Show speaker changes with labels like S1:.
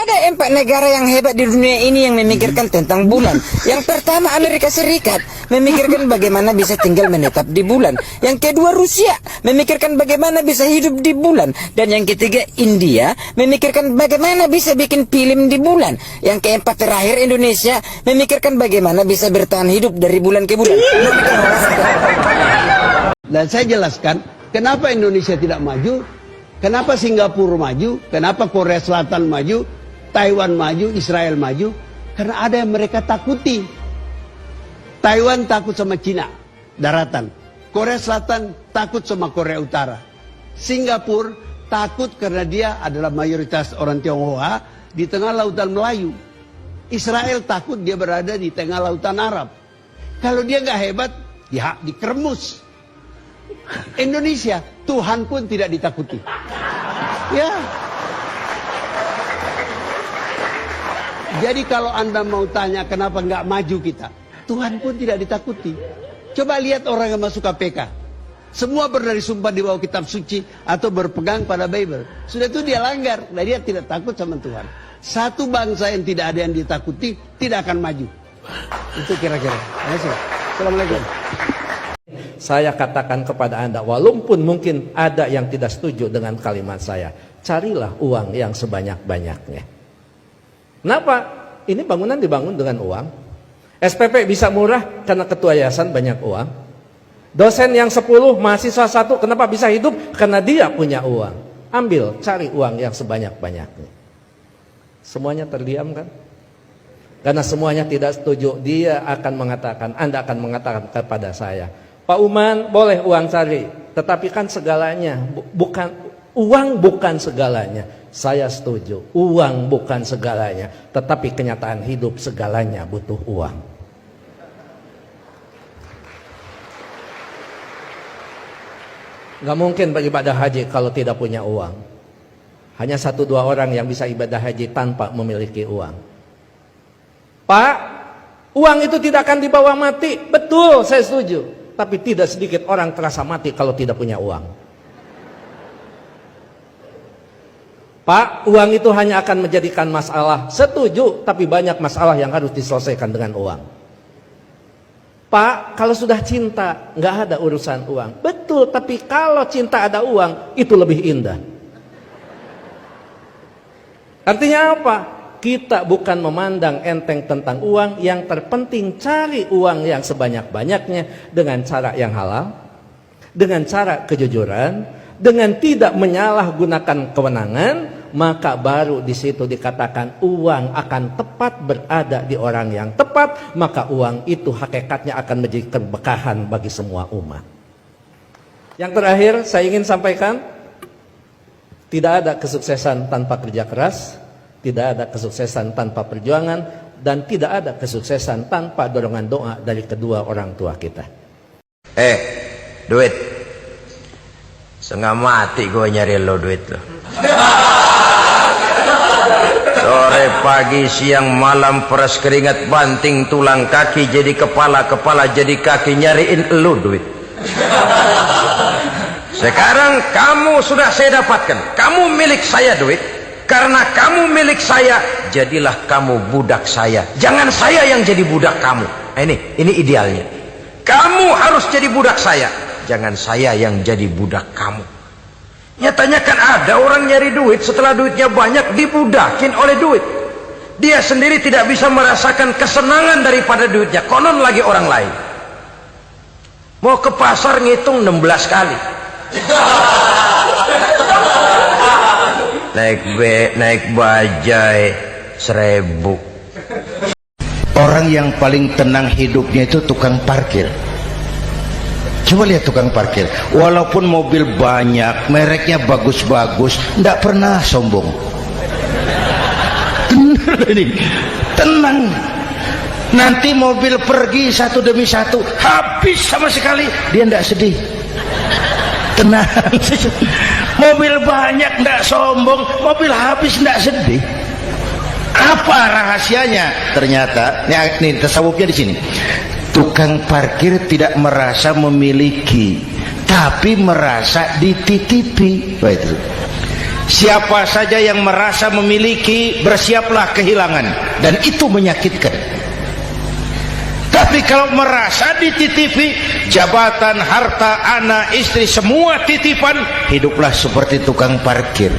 S1: Ada 4 negara yang hebat di dunia ini yang memikirkan tentang bulan. Yang pertama Amerika Serikat, memikirkan bagaimana bisa tinggal menetap di bulan. Yang kedua Rusia, memikirkan bagaimana bisa hidup di bulan. Dan yang ketiga India, memikirkan bagaimana bisa bikin film di bulan. Yang keempat terakhir Indonesia, memikirkan bagaimana bisa bertahan hidup dari bulan ke bulan.
S2: Dan saya jelaskan kenapa Indonesia tidak maju, kenapa Singapura maju, kenapa Korea Selatan maju, Taiwan maju, Israel maju. Karena ada yang mereka takuti. Taiwan takut sama Cina, daratan. Korea Selatan takut sama Korea Utara. Singapura takut karena dia adalah mayoritas orang Tionghoa di tengah lautan Melayu. Israel takut dia berada di tengah lautan Arab. Kalau dia nggak hebat, ya dikeremus. Indonesia, Tuhan pun tidak ditakuti. Ya. Jadi kalau Anda mau tanya kenapa nggak maju kita, Tuhan pun tidak ditakuti. Coba lihat orang yang masuk KPK. Semua pernah disumpah di bawah kitab suci atau berpegang pada Bible. Sudah itu dia langgar, dan dia tidak takut sama Tuhan. Satu bangsa yang tidak ada yang ditakuti tidak akan maju. Itu kira-kira. Assalamualaikum.
S3: Saya katakan kepada Anda, walaupun mungkin ada yang tidak setuju dengan kalimat saya, carilah uang yang sebanyak-banyaknya. Kenapa? Ini bangunan dibangun dengan uang. SPP bisa murah karena ketua yayasan banyak uang. Dosen yang 10, mahasiswa 1, kenapa bisa hidup? Karena dia punya uang. Ambil, cari uang yang sebanyak-banyaknya. Semuanya terdiam kan? Karena semuanya tidak setuju. Dia akan mengatakan, Anda akan mengatakan kepada saya, Pak Uman boleh uang cari, tetapi kan segalanya bukan uang, bukan segalanya. Saya setuju, uang bukan segalanya, tetapi kenyataan hidup segalanya butuh uang. Gak mungkin beribadah haji kalau tidak punya uang. Hanya 1-2 orang yang bisa ibadah haji tanpa memiliki uang. Pak, uang itu tidak akan dibawa mati. Betul, saya setuju. Tapi tidak sedikit orang terasa mati kalau tidak punya uang. Pak, uang itu hanya akan menjadikan masalah. Setuju, tapi banyak masalah yang harus diselesaikan dengan uang. Pak, kalau sudah cinta, nggak ada urusan uang. Betul, tapi kalau cinta ada uang, itu lebih indah. Artinya apa? Kita bukan memandang enteng tentang uang. Yang terpenting cari uang yang sebanyak-banyaknya dengan cara yang halal, dengan cara kejujuran, dengan tidak menyalahgunakan kewenangan, maka baru di situ dikatakan uang akan tepat berada di orang yang tepat, maka uang itu hakikatnya akan menjadi keberkahan bagi semua umat. Yang terakhir saya ingin sampaikan, tidak ada kesuksesan tanpa kerja keras, tidak ada kesuksesan tanpa perjuangan, dan tidak ada kesuksesan tanpa dorongan doa dari kedua orang tua kita.
S4: Duit setengah mati gue nyari lo duit lo. Sore, pagi, siang, malam, peras keringat, banting tulang kaki jadi kepala, kepala jadi kaki, nyariin lo duit. Sekarang kamu sudah saya dapatkan, kamu milik saya duit. Karena kamu milik saya, jadilah kamu budak saya. Jangan saya yang jadi budak kamu. Nah, ini idealnya. Kamu harus jadi budak saya, jangan saya yang jadi budak kamu. Nyatanya kan ada orang nyari duit, setelah duitnya banyak dibudakin oleh duit. Dia sendiri tidak bisa merasakan kesenangan daripada duitnya, konon lagi orang lain. Mau ke pasar ngitung 16 kali. Naik bajai 1000.
S5: Orang yang paling tenang hidupnya itu tukang parkir. Coba lihat tukang parkir, walaupun mobil banyak, mereknya bagus-bagus, tidak pernah sombong. Tenang. Nanti mobil pergi satu demi satu, habis sama sekali, dia tidak sedih. Tenang. Mobil banyak tidak sombong, mobil habis tidak sedih. Apa rahasianya? Ternyata, ini tasawufnya di sini. Tukang parkir tidak merasa memiliki, tapi merasa dititipi. Wah, itu. Siapa saja yang merasa memiliki, bersiaplah kehilangan, dan itu menyakitkan. Tapi kalau merasa dititipi jabatan, harta, anak, istri, semua titipan, hiduplah seperti tukang parkir.